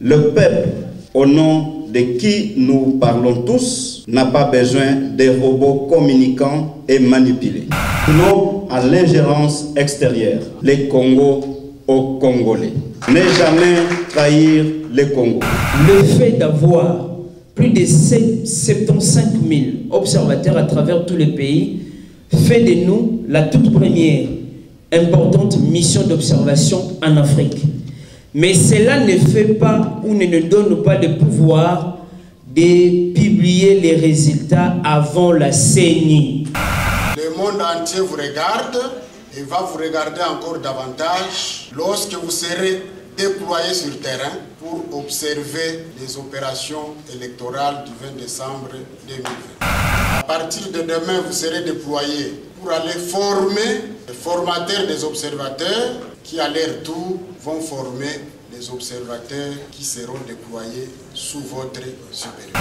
Le peuple, au nom de qui nous parlons tous, n'a pas besoin des robots communicants et manipulés. Non à l'ingérence extérieure, les Congos aux Congolais. Ne jamais trahir les Congos. Le fait d'avoir plus de 75 000 observateurs à travers tous les pays fait de nous la toute première importante mission d'observation en Afrique. Mais cela ne fait pas ou ne nous donne pas le pouvoir de publier les résultats avant la CENI. Le monde entier vous regarde et va vous regarder encore davantage lorsque vous serez déployés sur terrain pour observer les opérations électorales du 20 décembre 2020. À partir de demain, vous serez déployés pour aller former les formateurs des observateurs qui, à leur tour, vont former les observateurs qui seront déployés sous votre supérieur.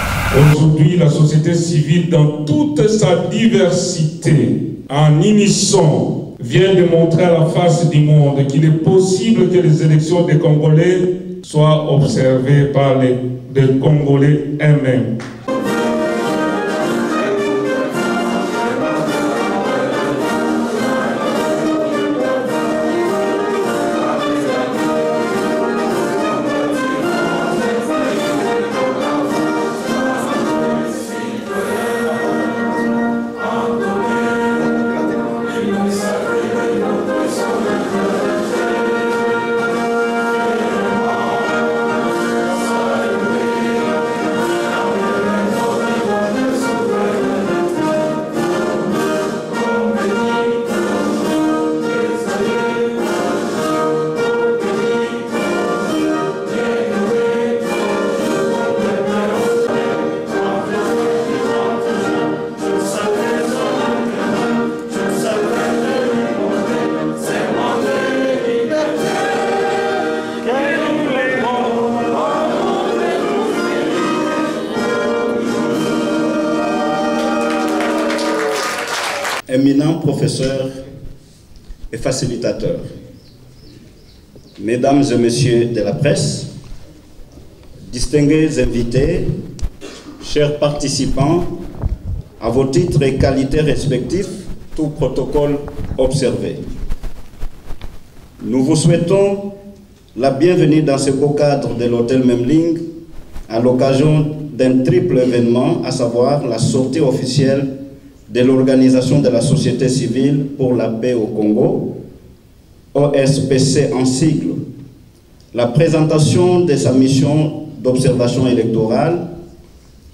Aujourd'hui, la société civile, dans toute sa diversité, en unisson, vient de montrer à la face du monde qu'il est possible que les élections des Congolais soient observées par les Congolais eux-mêmes. Éminents professeurs et facilitateurs, mesdames et messieurs de la presse, distingués invités, chers participants, à vos titres et qualités respectifs, tout protocole observé. Nous vous souhaitons la bienvenue dans ce beau cadre de l'hôtel Memling à l'occasion d'un triple événement, à savoir la sortie officielle de l'Organisation de la société civile pour la paix au Congo, OSPC en sigle, la présentation de sa mission d'observation électorale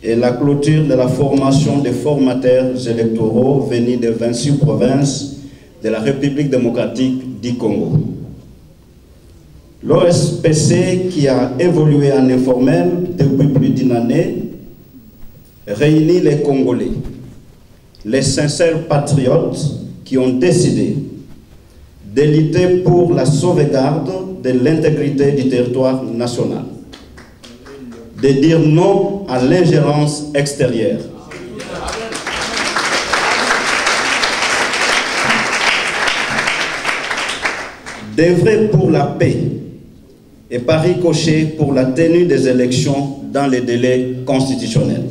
et la clôture de la formation des formateurs électoraux venus de 26 provinces de la République démocratique du Congo. L'OSPC, qui a évolué en informel depuis plus d'une année, réunit les Congolais, les sincères patriotes qui ont décidé de lutter pour la sauvegarde de l'intégrité du territoire national, de dire non à l'ingérence extérieure, d'œuvrer pour la paix et par ricochet pour la tenue des élections dans les délais constitutionnels.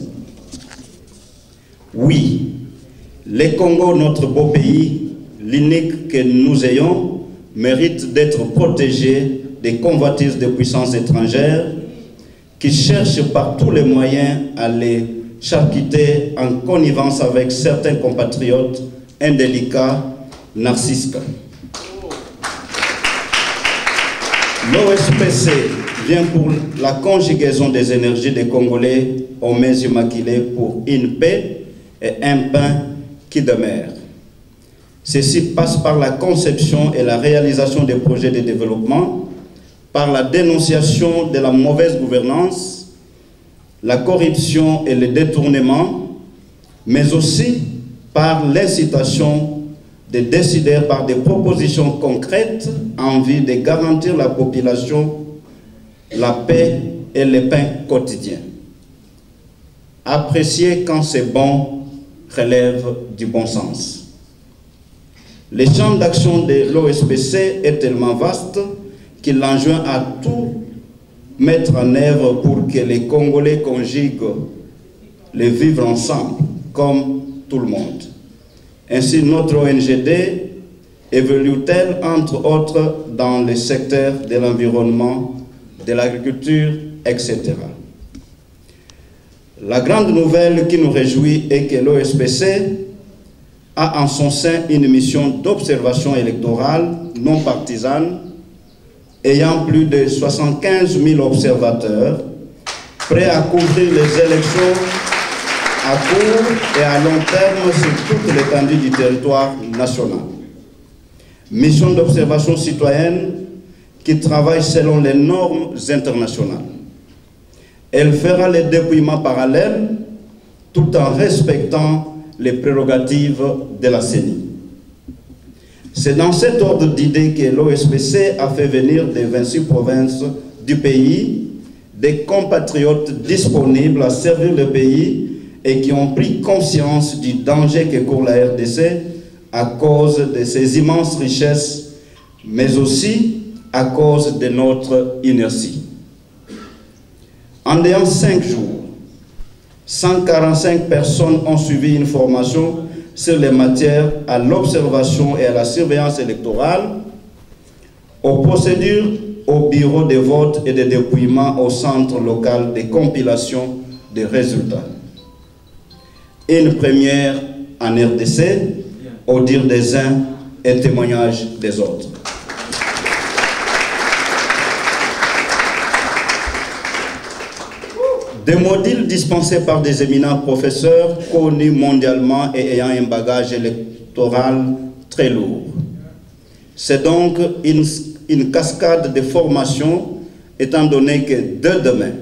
Oui, le Congo, notre beau pays, l'unique que nous ayons, mérite d'être protégé des convoitises de puissances étrangères qui cherchent par tous les moyens à les charcuter en connivence avec certains compatriotes indélicats, narcissiques. L'OSPC vient pour la conjugaison des énergies des Congolais aux mains immaculées pour une paix et un pain qui demeure. Ceci passe par la conception et la réalisation des projets de développement, par la dénonciation de la mauvaise gouvernance, la corruption et le détournement, mais aussi par l'incitation des décideurs par des propositions concrètes en vue de garantir la population la paix et le pain quotidien. Apprécier quand c'est bon relève du bon sens. Le champ d'action de l'OSPC est tellement vaste qu'il enjoint à tous mettre en œuvre pour que les Congolais conjuguent les vivre ensemble, comme tout le monde. Ainsi, notre ONGD évolue-t-elle, entre autres, dans les secteurs de l'environnement, de l'agriculture, etc. La grande nouvelle qui nous réjouit est que l'OSPC a en son sein une mission d'observation électorale non partisane ayant plus de 75 000 observateurs prêts à couvrir les élections à court et à long terme sur toute l'étendue du territoire national. Mission d'observation citoyenne qui travaille selon les normes internationales. Elle fera les dépouillements parallèles tout en respectant les prérogatives de la CENI. C'est dans cet ordre d'idées que l'OSPC a fait venir des 26 provinces du pays des compatriotes disponibles à servir le pays et qui ont pris conscience du danger que court la RDC à cause de ses immenses richesses, mais aussi à cause de notre inertie. En ayant 5 jours, 145 personnes ont suivi une formation sur les matières à l'observation et à la surveillance électorale, aux procédures au bureau de vote et de dépouillement au centre local de compilation des résultats. Une première en RDC, au dire des uns et témoignage des autres. Des modules dispensés par des éminents professeurs connus mondialement et ayant un bagage électoral très lourd. C'est donc une cascade de formations, étant donné que dès demain,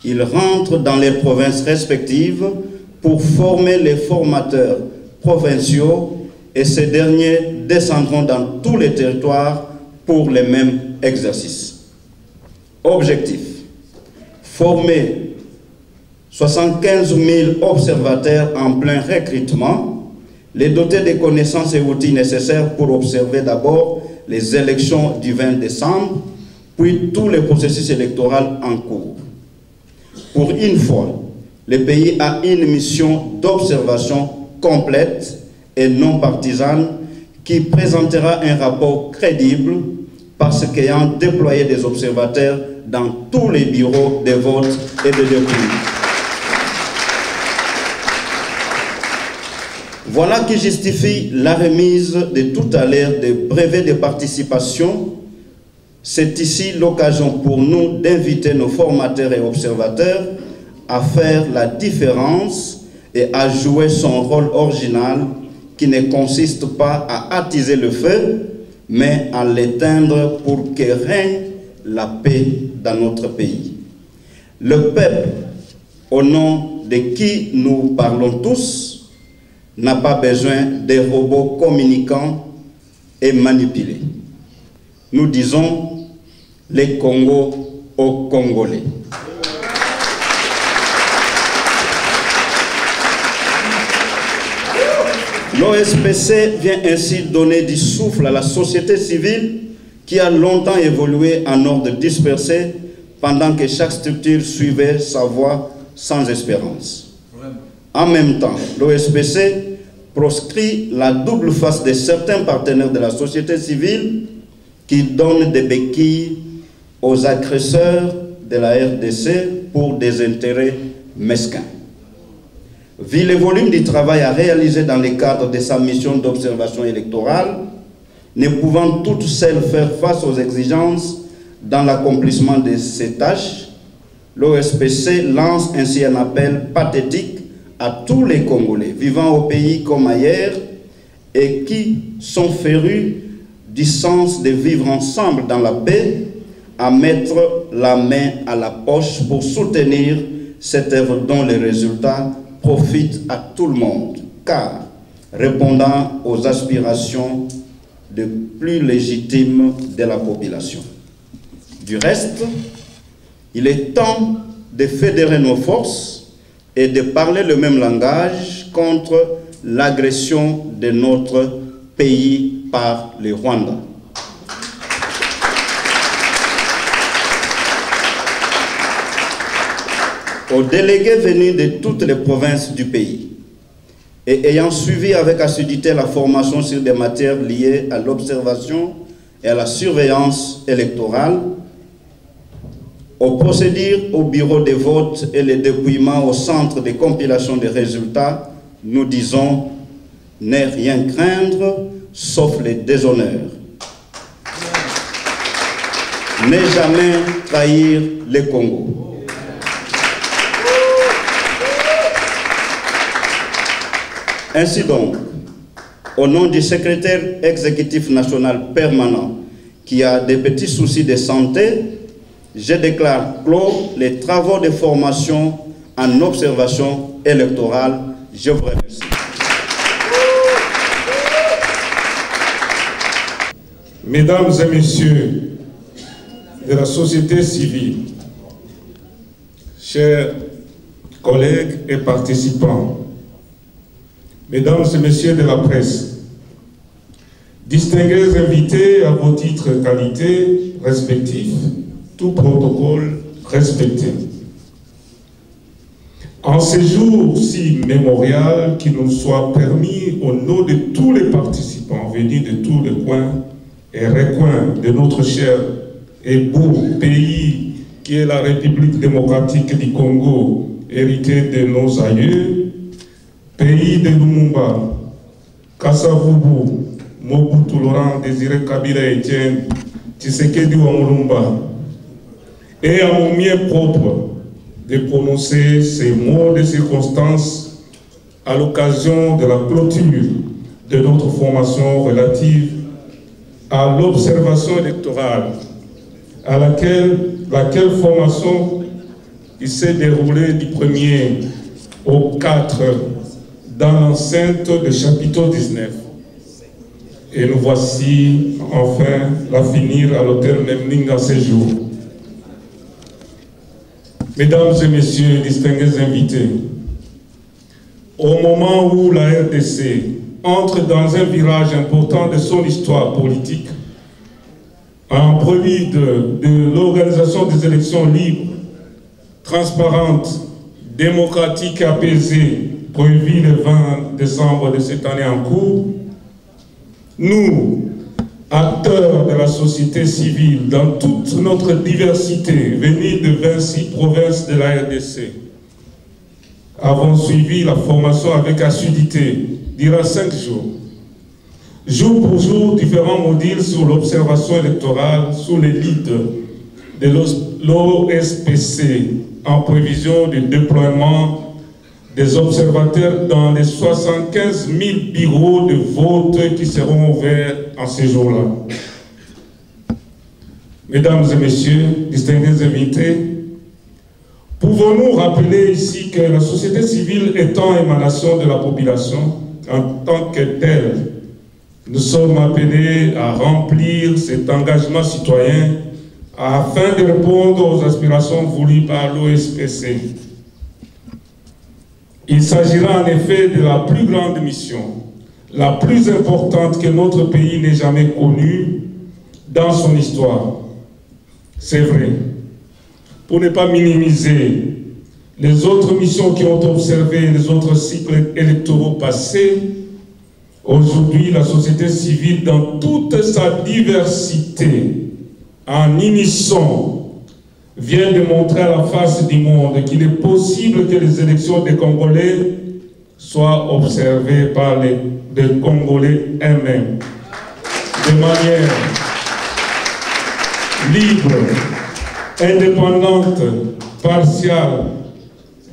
ils rentrent dans les provinces respectives pour former les formateurs provinciaux et ces derniers descendront dans tous les territoires pour les mêmes exercices. Objectif: former 75 000 observateurs en plein recrutement, les doter des connaissances et outils nécessaires pour observer d'abord les élections du 20 décembre, puis tous les processus électoraux en cours. Pour une fois, le pays a une mission d'observation complète et non partisane qui présentera un rapport crédible parce qu'ayant déployé des observateurs dans tous les bureaux de vote et de dépouillement. Voilà qui justifie la remise de tout à l'heure des brevets de participation. C'est ici l'occasion pour nous d'inviter nos formateurs et observateurs à faire la différence et à jouer son rôle original qui ne consiste pas à attiser le feu, mais à l'éteindre pour que règne la paix dans notre pays. Le peuple, au nom de qui nous parlons tous, n'a pas besoin des robots communicants et manipulés. Nous disons les Congos aux Congolais. L'OSPC vient ainsi donner du souffle à la société civile qui a longtemps évolué en ordre dispersé pendant que chaque structure suivait sa voie sans espérance. En même temps, l'OSPC proscrit la double face de certains partenaires de la société civile qui donnent des béquilles aux agresseurs de la RDC pour des intérêts mesquins. Vu le volume du travail à réaliser dans le cadre de sa mission d'observation électorale, ne pouvant toutes seules faire face aux exigences dans l'accomplissement de ces tâches, l'OSPC lance ainsi un appel pathétique à tous les Congolais vivant au pays comme ailleurs et qui sont férus du sens de vivre ensemble dans la paix, à mettre la main à la poche pour soutenir cette œuvre dont les résultats profitent à tout le monde, car répondant aux aspirations de plus légitimes de la population. Du reste, il est temps de fédérer nos forces et de parler le même langage contre l'agression de notre pays par le Rwanda. aux délégués venus de toutes les provinces du pays et ayant suivi avec assiduité la formation sur des matières liées à l'observation et à la surveillance électorale, aux procédures au bureau des votes et les dépouillements au centre de compilation des résultats, nous disons ne rien craindre sauf les déshonneurs. Ne jamais trahir le Congo. Ainsi donc, au nom du secrétaire exécutif national permanent qui a des petits soucis de santé, je déclare clos les travaux de formation en observation électorale. Je vous remercie. Mesdames et messieurs de la société civile, chers collègues et participants, mesdames et messieurs de la presse, distingués invités à vos titres et qualités respectifs, tout protocole respecté. En ce jour si mémorial, qu'il nous soit permis, au nom de tous les participants venus de tous les coins et recoins de notre cher et beau pays qui est la République démocratique du Congo, hérité de nos aïeux, pays de Lumumba, Kasavubu, Mobutu Laurent Désiré Kabila Etienne, Tshisekedi Wamulumba, et à mon mieux propre de prononcer ces mots de circonstance à l'occasion de la clôture de notre formation relative à l'observation électorale, à laquelle formation qui s'est déroulée du 1er au 4 dans l'enceinte de chapitre 19. Et nous voici enfin la finir à l'hôtel Memling à ce jour. Mesdames et messieurs, distingués invités, au moment où la RDC entre dans un virage important de son histoire politique, en prélude de l'organisation des élections libres, transparentes, démocratiques et apaisées, prévues le 20 décembre de cette année en cours, nous, acteurs de la société civile, dans toute notre diversité, venus de 26 provinces de la RDC, avons suivi la formation avec assiduité durant 5 jours. Jour pour jour, différents modules sur l'observation électorale sous l'élite de l'OSPC en prévision du déploiement des observateurs dans les 75 000 bureaux de vote qui seront ouverts en ces jours-là. Mesdames et messieurs, distingués invités, pouvons-nous rappeler ici que la société civile étant émanation de la population, en tant que telle, nous sommes appelés à remplir cet engagement citoyen afin de répondre aux aspirations voulues par l'OSPC. Il s'agira en effet de la plus grande mission, la plus importante que notre pays n'ait jamais connue dans son histoire. C'est vrai. Pour ne pas minimiser les autres missions qui ont observé les autres cycles électoraux passés, aujourd'hui, la société civile, dans toute sa diversité, en unisson, vient de montrer à la face du monde qu'il est possible que les élections des Congolais soient observées par les Congolais eux-mêmes, de manière libre, indépendante, partiale,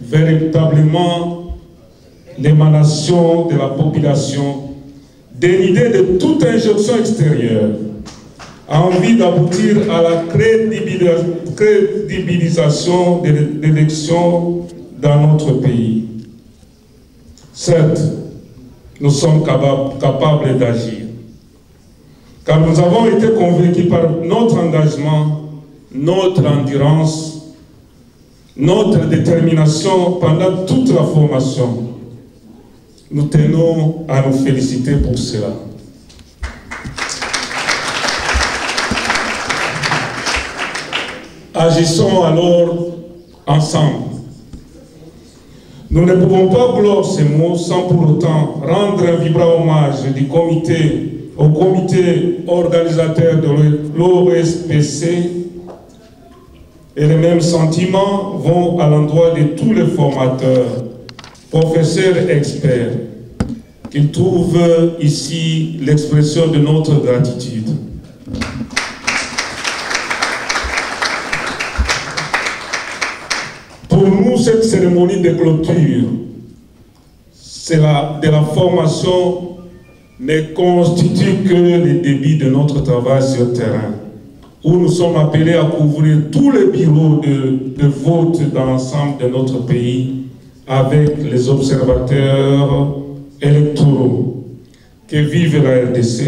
véritablement l'émanation de la population, dénidée de toute injonction extérieure, a envie d'aboutir à la crédibilisation de l'élection dans notre pays. Certes, nous sommes capables d'agir, car nous avons été convaincus par notre engagement, notre endurance, notre détermination pendant toute la formation. Nous tenons à nous féliciter pour cela. Agissons alors ensemble Nous ne pouvons pas clore ces mots sans pour autant rendre un vibrant hommage au comité organisateur de l'OSPC, et les mêmes sentiments vont à l'endroit de tous les formateurs, professeurs et experts, qui trouvent ici l'expression de notre gratitude. Pour nous, cette cérémonie de clôture, de la formation, ne constitue que le début de notre travail sur le terrain, où nous sommes appelés à couvrir tous les bureaux de vote dans l'ensemble de notre pays avec les observateurs électoraux. Que vive la RDC,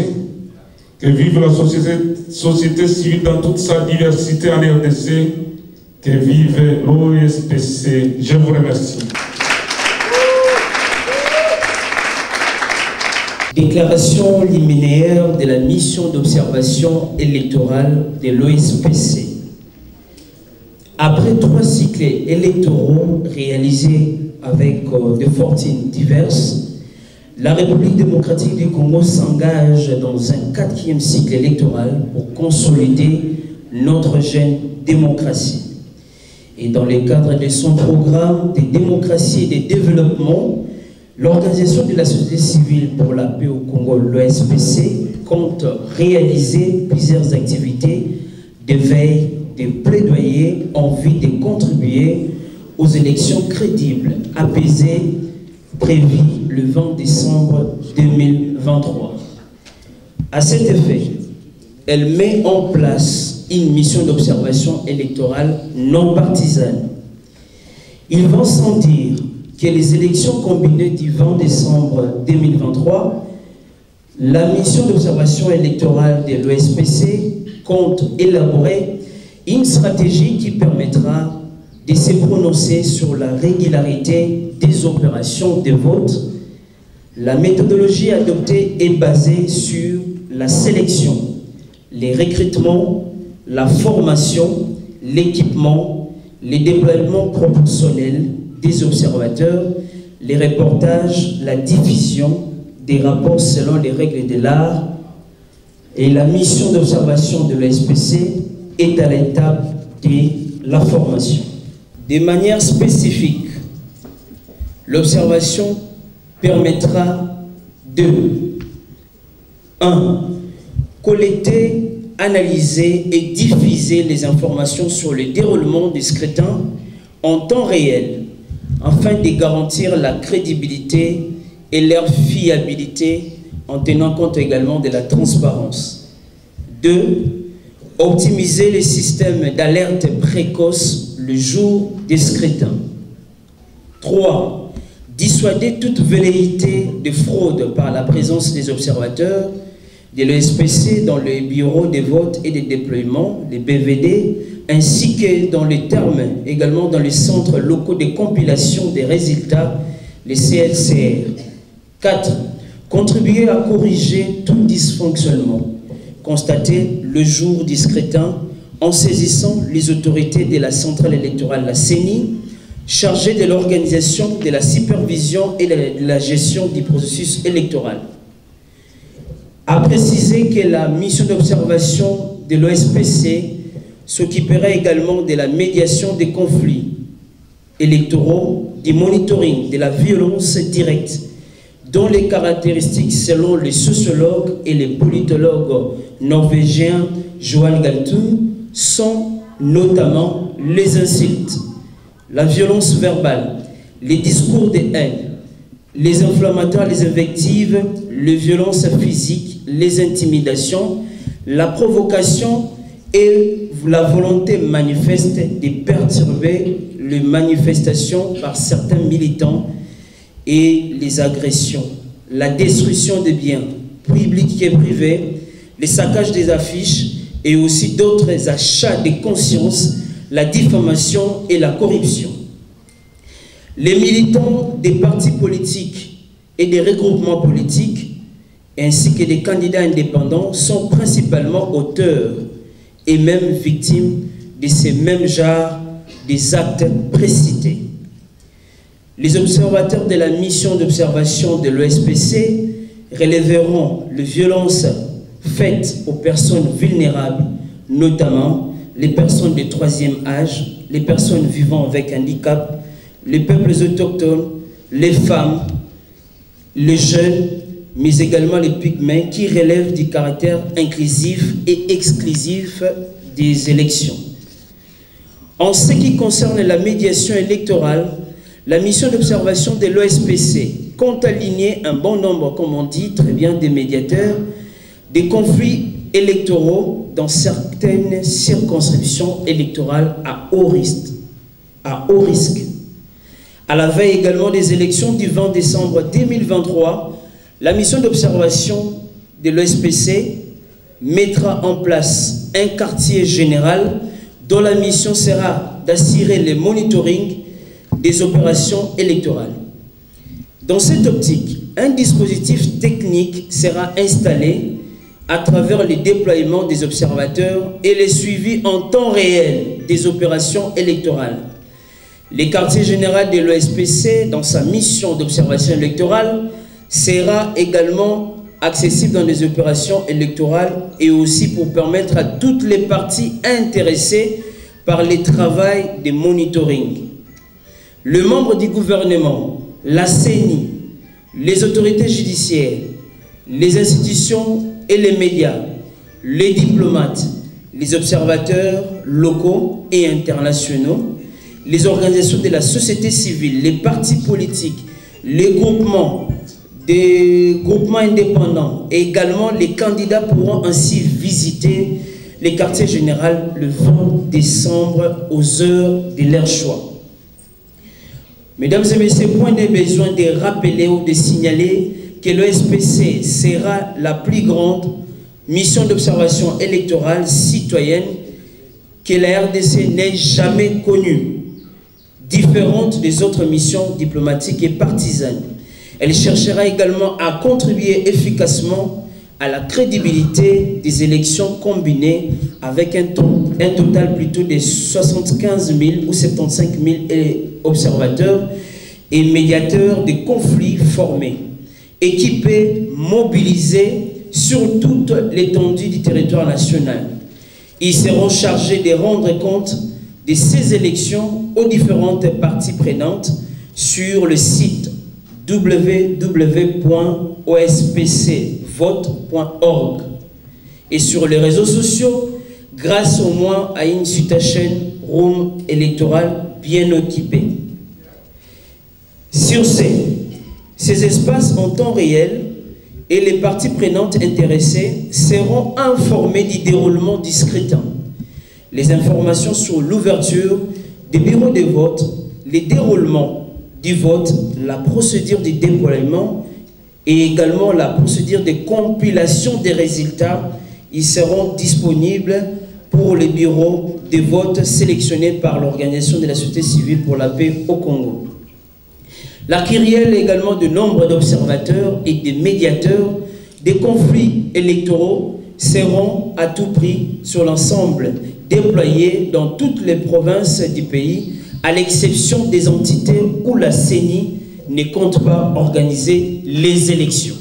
que vive la société civile dans toute sa diversité en RDC, que vive l'OSPC. Je vous remercie. Déclaration liminaire de la mission d'observation électorale de l'OSPC. Après 3 cycles électoraux réalisés avec des fortunes diverses, la République démocratique du Congo s'engage dans un 4e cycle électoral pour consolider notre jeune démocratie. Et dans le cadre de son programme de démocratie et de développement, l'Organisation de la société civile pour la paix au Congo, l'OSPC, compte réaliser plusieurs activités de veille, de plaidoyer en vue de contribuer aux élections crédibles, apaisées, prévues le 20 décembre 2023. À cet effet, elle met en place une mission d'observation électorale non partisane. Il va sans dire que les élections combinées du 20 décembre 2023, la mission d'observation électorale de l'OSPC compte élaborer une stratégie qui permettra de se prononcer sur la régularité des opérations de vote. La méthodologie adoptée est basée sur la sélection, les recrutements, la formation, l'équipement, les déploiements proportionnels des observateurs, les reportages, la diffusion des rapports selon les règles de l'art, et la mission d'observation de l'OSPC est à l'étape de la formation. De manière spécifique, l'observation permettra de 1. Collecter, analyser et diffuser les informations sur le déroulement des scrutins en temps réel, afin de garantir la crédibilité et leur fiabilité en tenant compte également de la transparence. 2. Optimiser les systèmes d'alerte précoce le jour des scrutins. 3. Dissuader toute velléité de fraude par la présence des observateurs de l'OSPC dans les bureaux de vote et de déploiement, les BVD, ainsi que dans les termes, également dans les centres locaux de compilation des résultats, les CLCR. 4. Contribuer à corriger tout dysfonctionnement constaté le jour du scrutin en saisissant les autorités de la centrale électorale, la CENI, chargée de l'organisation, de la supervision et de la gestion du processus électoral. A préciser que la mission d'observation de l'OSPC s'occupera également de la médiation des conflits électoraux, du monitoring de la violence directe, dont les caractéristiques selon les sociologues et les politologues norvégiens Johan Galtung sont notamment les insultes, la violence verbale, les discours de haine, les inflammatoires, les invectives, les violences physiques, les intimidations, la provocation et la volonté manifeste de perturber les manifestations par certains militants et les agressions, la destruction des biens publics et privés, les saccages des affiches et aussi d'autres achats de conscience, la diffamation et la corruption. Les militants des partis politiques et des regroupements politiques ainsi que des candidats indépendants sont principalement auteurs et même victimes de ces mêmes genres des actes précités. Les observateurs de la mission d'observation de l'OSPC relèveront les violences faites aux personnes vulnérables, notamment les personnes de troisième âge, les personnes vivant avec handicap, les peuples autochtones, les femmes, les jeunes, mais également les pygmées qui relèvent du caractère inclusif et exclusif des élections. En ce qui concerne la médiation électorale, la mission d'observation de l'OSPC compte aligner un bon nombre, comme on dit très bien, des médiateurs, des conflits électoraux dans certaines circonscriptions électorales à haut risque. À la veille également des élections du 20 décembre 2023, la mission d'observation de l'OSPC mettra en place un quartier général dont la mission sera d'assurer le monitoring des opérations électorales. Dans cette optique, un dispositif technique sera installé à travers le déploiement des observateurs et le suivi en temps réel des opérations électorales. Le quartier général de l'OSPC, dans sa mission d'observation électorale, sera également accessible dans les opérations électorales et aussi pour permettre à toutes les parties intéressées par le travail de monitoring. Le membre du gouvernement, la CENI, les autorités judiciaires, les institutions et les médias, les diplomates, les observateurs locaux et internationaux, les organisations de la société civile, les partis politiques, les groupements, des groupements indépendants et également les candidats pourront ainsi visiter les quartiers généraux le 20 décembre aux heures de leur choix. Mesdames et messieurs, point de besoin de rappeler ou de signaler que l'OSPC sera la plus grande mission d'observation électorale citoyenne que la RDC n'ait jamais connue, différente des autres missions diplomatiques et partisanes. Elle cherchera également à contribuer efficacement à la crédibilité des élections combinées avec un total plutôt de 75 000 ou 75 000 observateurs et médiateurs de conflits formés, équipés, mobilisés sur toute l'étendue du territoire national. Ils seront chargés de rendre compte de ces élections aux différentes parties prenantes sur le site www.ospcvote.org et sur les réseaux sociaux grâce au moins à une citation room électorale bien équipée. Sur ces espaces en temps réel et les parties prenantes intéressées seront informées du déroulement du scrutin. Les informations sur l'ouverture des bureaux de vote, les déroulements du vote, la procédure de déploiement et également la procédure de compilation des résultats, ils seront disponibles pour les bureaux de vote sélectionnés par l'Organisation de la société civile pour la paix au Congo. La kyrielle également de nombre d'observateurs et de médiateurs des conflits électoraux seront à tout prix sur l'ensemble déployés dans toutes les provinces du pays, à l'exception des entités où la CENI ne compte pas organiser les élections.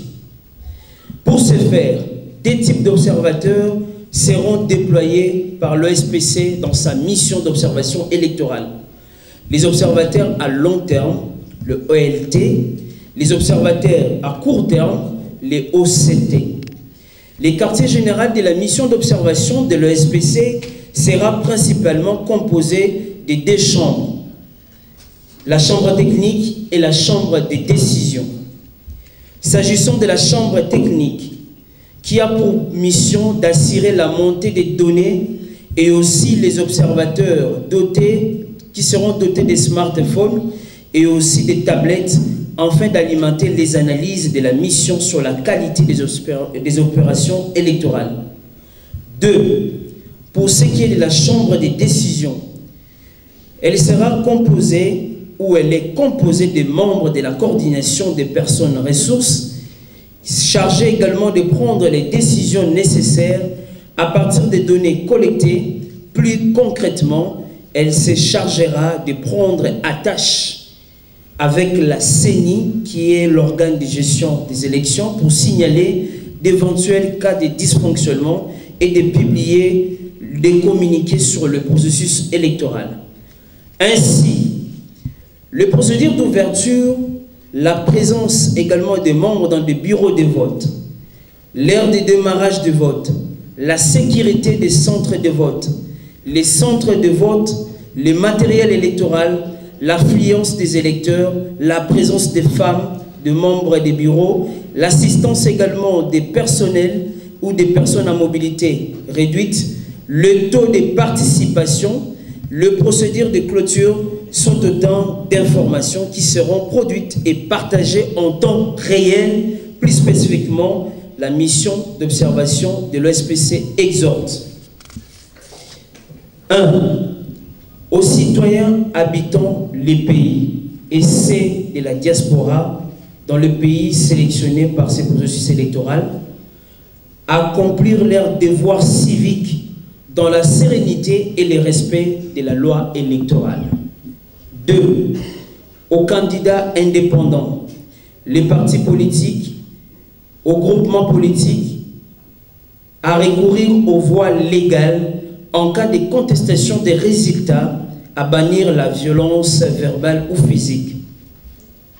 Pour ce faire, des types d'observateurs seront déployés par l'OSPC dans sa mission d'observation électorale. Les observateurs à long terme, le OLT, les observateurs à court terme, les OCT. Les quartiers généraux de la mission d'observation de l'OSPC sera principalement composé de deux chambres, la chambre technique et la chambre des décisions. S'agissant de la chambre technique, qui a pour mission d'assurer la montée des données et aussi les observateurs qui seront dotés de smartphones et aussi des tablettes afin d'alimenter les analyses de la mission sur la qualité des opérations électorales. 2. Pour ce qui est de la chambre des décisions, elle sera composée ou elle est composée des membres de la coordination des personnes ressources chargées également de prendre les décisions nécessaires à partir des données collectées. Plus concrètement, elle se chargera de prendre attache avec la CENI, qui est l'organe de gestion des élections, pour signaler d'éventuels cas de dysfonctionnement et de publier des communiqués sur le processus électoral. Ainsi, les procédures d'ouverture, la présence également des membres dans des bureaux de vote, l'heure de démarrage de vote, la sécurité des centres de vote, les centres de vote, le matériel électoral, l'affluence des électeurs, la présence des femmes, de membres des bureaux, l'assistance également des personnels ou des personnes à mobilité réduite, le taux de participation, le procédure de clôture sont autant d'informations qui seront produites et partagées en temps réel. Plus spécifiquement, la mission d'observation de l'OSPC exhorte 1. Aux citoyens habitant les pays et ceux de la diaspora dans le pays sélectionné par ces processus électoraux, accomplir leurs devoirs civiques dans la sérénité et le respect de la loi électorale. 2. Aux candidats indépendants, les partis politiques, aux groupements politiques, à recourir aux voies légales en cas de contestation des résultats, à bannir la violence verbale ou physique.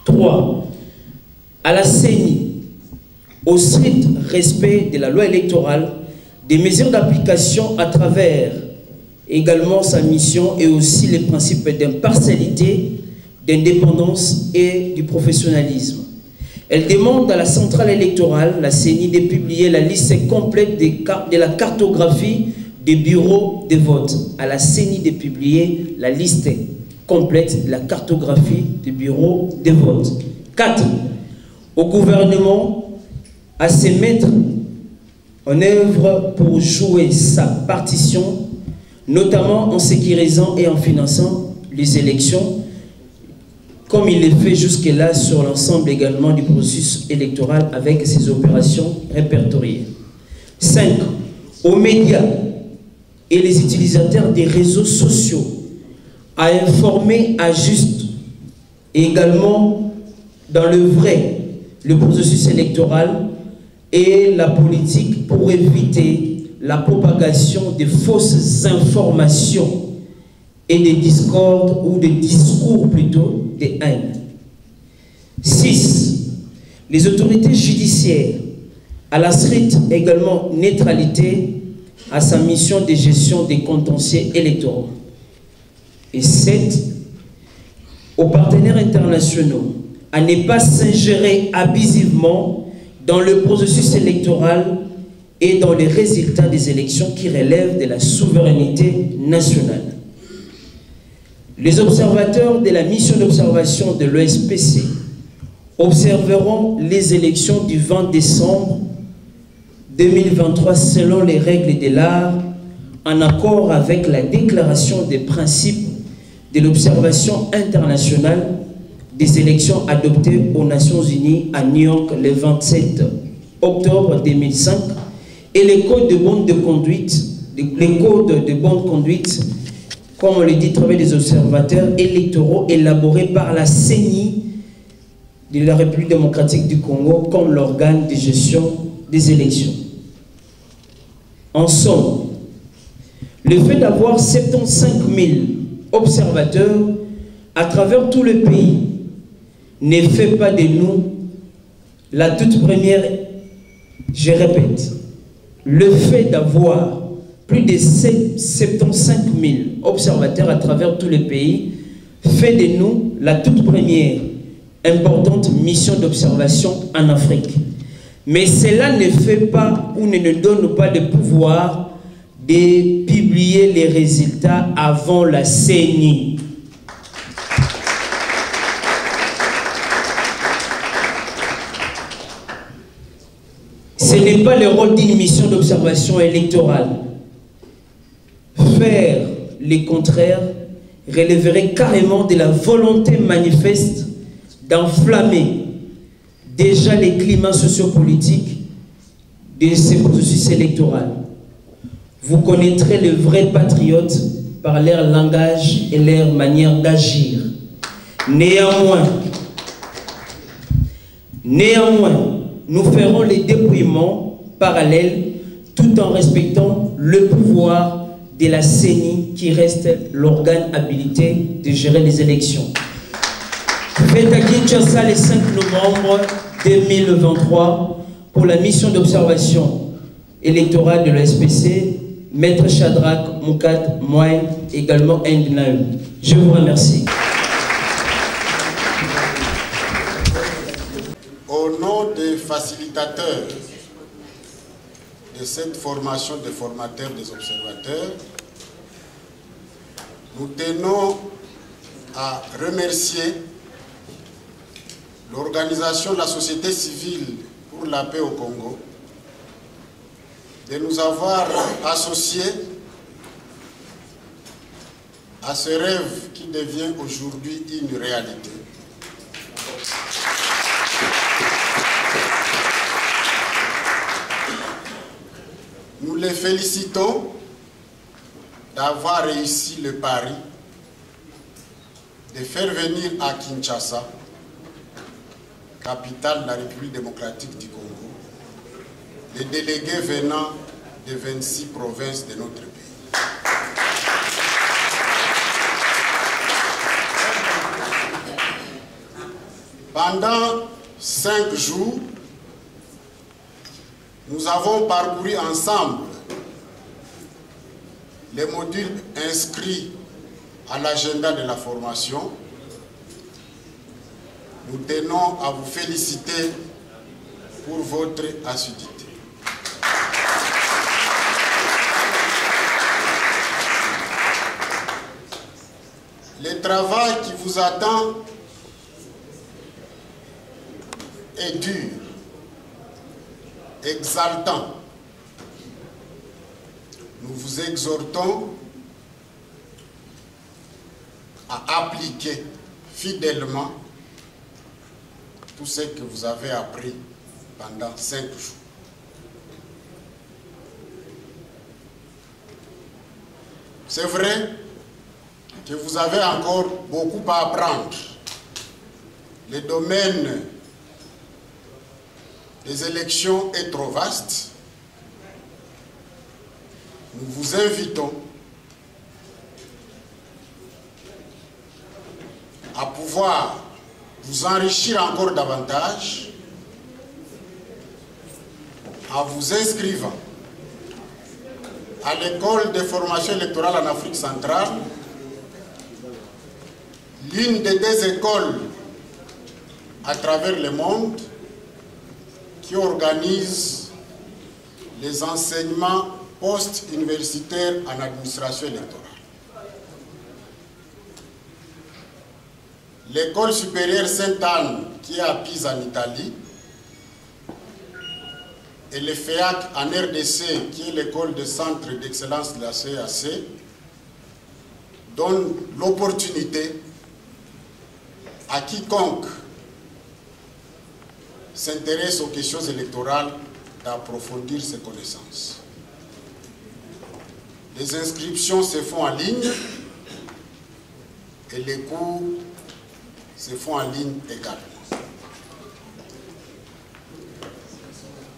3. À la CENI, au strict respect de la loi électorale, des mesures d'application à travers également sa mission et aussi les principes d'impartialité, d'indépendance et du professionnalisme. Elle demande à la centrale électorale, la CENI, de publier la liste complète de la cartographie des bureaux de vote. À la CENI de publier la liste complète de la cartographie des bureaux de vote. 4. Au gouvernement à se mettre en œuvre pour jouer sa partition, notamment en sécurisant et en finançant les élections, comme il est fait jusque-là sur l'ensemble également du processus électoral avec ses opérations répertoriées. 5. Aux médias et les utilisateurs des réseaux sociaux à informer à juste et également dans le vrai le processus électoral et la politique pour éviter la propagation de fausses informations et des discordes ou des discours plutôt de haine. 6. Les autorités judiciaires à la stricte également neutralité à sa mission de gestion des contentieux électoraux. Et 7. Aux partenaires internationaux à ne pas s'ingérer abusivement dans le processus électoral et dans les résultats des élections qui relèvent de la souveraineté nationale. Les observateurs de la mission d'observation de l'OSPC observeront les élections du 20 décembre 2023 selon les règles de l'art, en accord avec la déclaration des principes de l'observation internationale des élections adoptées aux Nations Unies à New York le 27 octobre 2005 et les codes de bonne conduite, comme on le dit, travail des observateurs électoraux élaborés par la CENI de la République démocratique du Congo comme l'organe de gestion des élections. En somme, le fait d'avoir 75 000 observateurs à travers tout le pays ne fait pas de nous la toute première, je répète, le fait d'avoir plus de 75 000 observateurs à travers tout le pays fait de nous la toute première importante mission d'observation en Afrique. Mais cela ne fait pas ou ne nous donne pas le pouvoir de publier les résultats avant la CENI. Ce n'est pas le rôle d'une mission d'observation électorale. Faire le contraire relèverait carrément de la volonté manifeste d'enflammer déjà les climats sociopolitiques de ces processus électoraux. Vous connaîtrez les vrais patriotes par leur langage et leur manière d'agir. Néanmoins, nous ferons les dépouillements parallèles tout en respectant le pouvoir de la CENI qui reste l'organe habilité de gérer les élections. Faites à Kinshasa le 5 novembre 2023 pour la mission d'observation électorale de la SPC, Maître Shadrach Moukat Moine, également Ndnaum. Je vous remercie. Au nom des facilitateurs de cette formation des formateurs des observateurs, nous tenons à remercier l'organisation de la société civile pour la paix au Congo de nous avoir associés à ce rêve qui devient aujourd'hui une réalité. Nous les félicitons d'avoir réussi le pari de faire venir à Kinshasa, capitale de la République démocratique du Congo, les délégués venant de 26 provinces de notre pays. Pendant 5 jours, nous avons parcouru ensemble les modules inscrits à l'agenda de la formation. Nous tenons à vous féliciter pour votre assiduité. Le travail qui vous attend est dur, exaltant. Nous vous exhortons à appliquer fidèlement tout ce que vous avez appris pendant 5 jours. C'est vrai que vous avez encore beaucoup à apprendre. Le domaine des élections est trop vaste. Nous vous invitons à pouvoir vous enrichir encore davantage en vous inscrivant à l'école de formation électorale en Afrique centrale, l'une des 2 écoles à travers le monde qui organise les enseignements post-universitaires en administration électorale. L'école supérieure Sainte-Anne, qui est à Pise en Italie, et le FEAC en RDC, qui est l'école de centre d'excellence de la CAC, donnent l'opportunité à quiconque s'intéresse aux questions électorales d'approfondir ses connaissances. Les inscriptions se font en ligne et les cours se font en ligne également.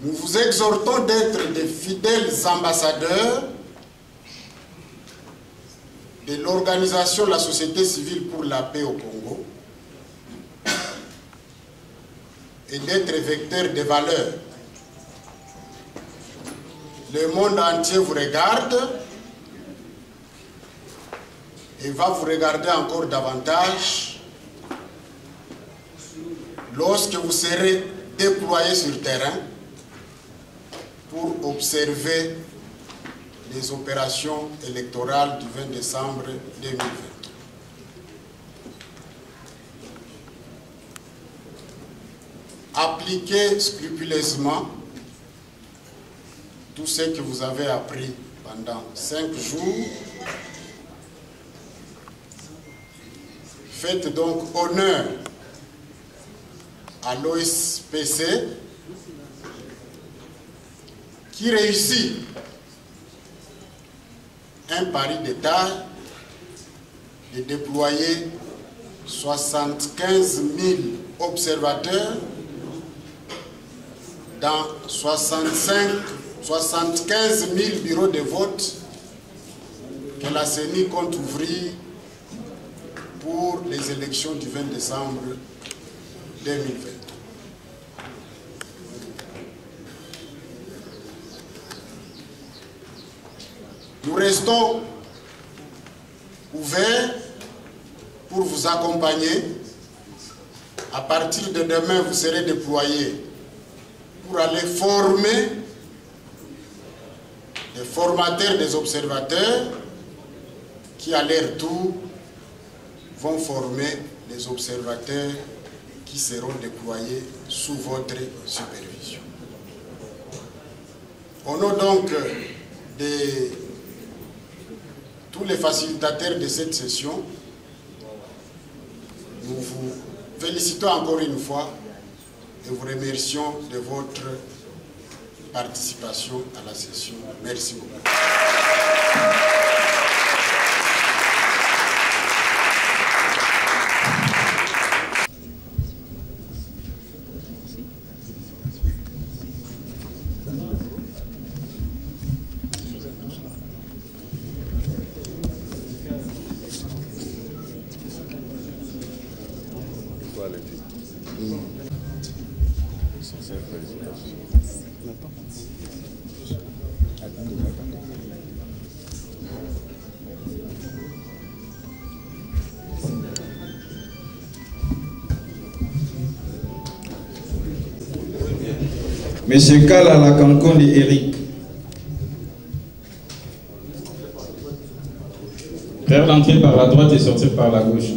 Nous vous exhortons d'être des fidèles ambassadeurs de l'organisation de la société civile pour la paix au Congo et d'être vecteurs de valeurs. Le monde entier vous regarde et va vous regarder encore davantage lorsque vous serez déployés sur terrain pour observer les opérations électorales du 20 décembre 2020. Appliquez scrupuleusement tout ce que vous avez appris pendant 5 jours. Faites donc honneur à l'OSPC qui réussit un pari de taille de déployer 75 000 observateurs dans 75 000 bureaux de vote que la CENI compte ouvrir pour les élections du 20 décembre 2020. Nous restons ouverts pour vous accompagner. À partir de demain, vous serez déployés pour aller former des formateurs, des observateurs qui, à leur tour, vont former les observateurs qui seront déployés sous votre supervision. Au nom donc de tous les facilitateurs de cette session, nous vous félicitons encore une fois et vous remercions de votre participation à la session. Merci beaucoup. Monsieur Kalala Kankonde Eric. Faire l'entrée par la droite et sortir par la gauche.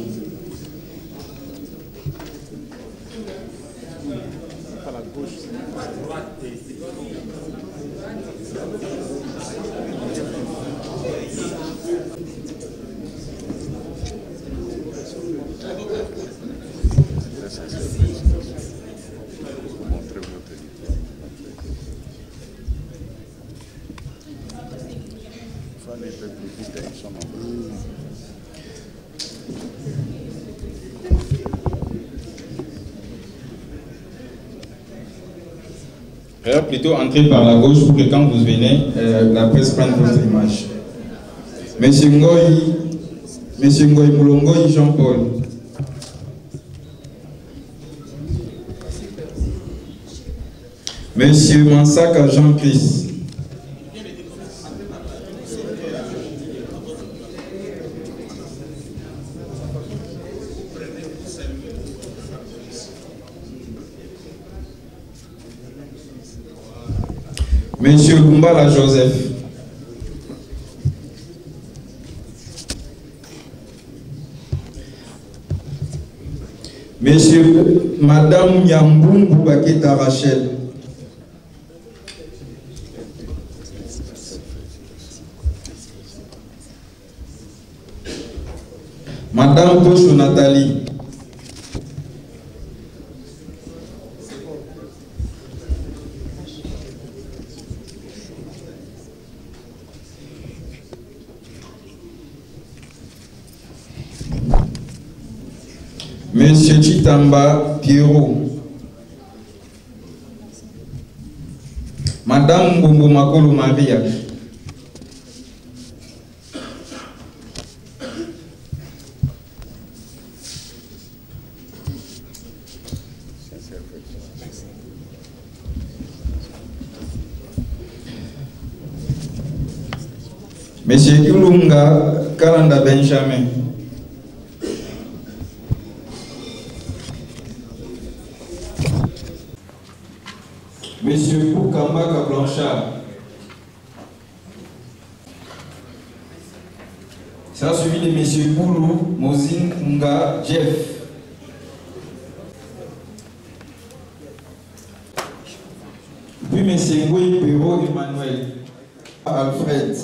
Plutôt entrer par la gauche pour que quand vous venez, la presse prenne votre image. Monsieur Ngoy Moulongoy Jean-Paul. Monsieur Mansaka Jean-Christ. Monsieur Lumbala Joseph. Monsieur, Madame Nyambungu Baketa Rachel. Madame Tosho Nathalie. Monsieur Chitamba Pierrot. Madame Mbombo Makolo Maria. Monsieur Kulunga Kalanda Benjamin. Monsieur Koukambaka Blanchard. Ça suivi de Monsieur Boulou Mozin Nga Jeff. Puis Monsieur Ngoy Perrault Emmanuel Alfred.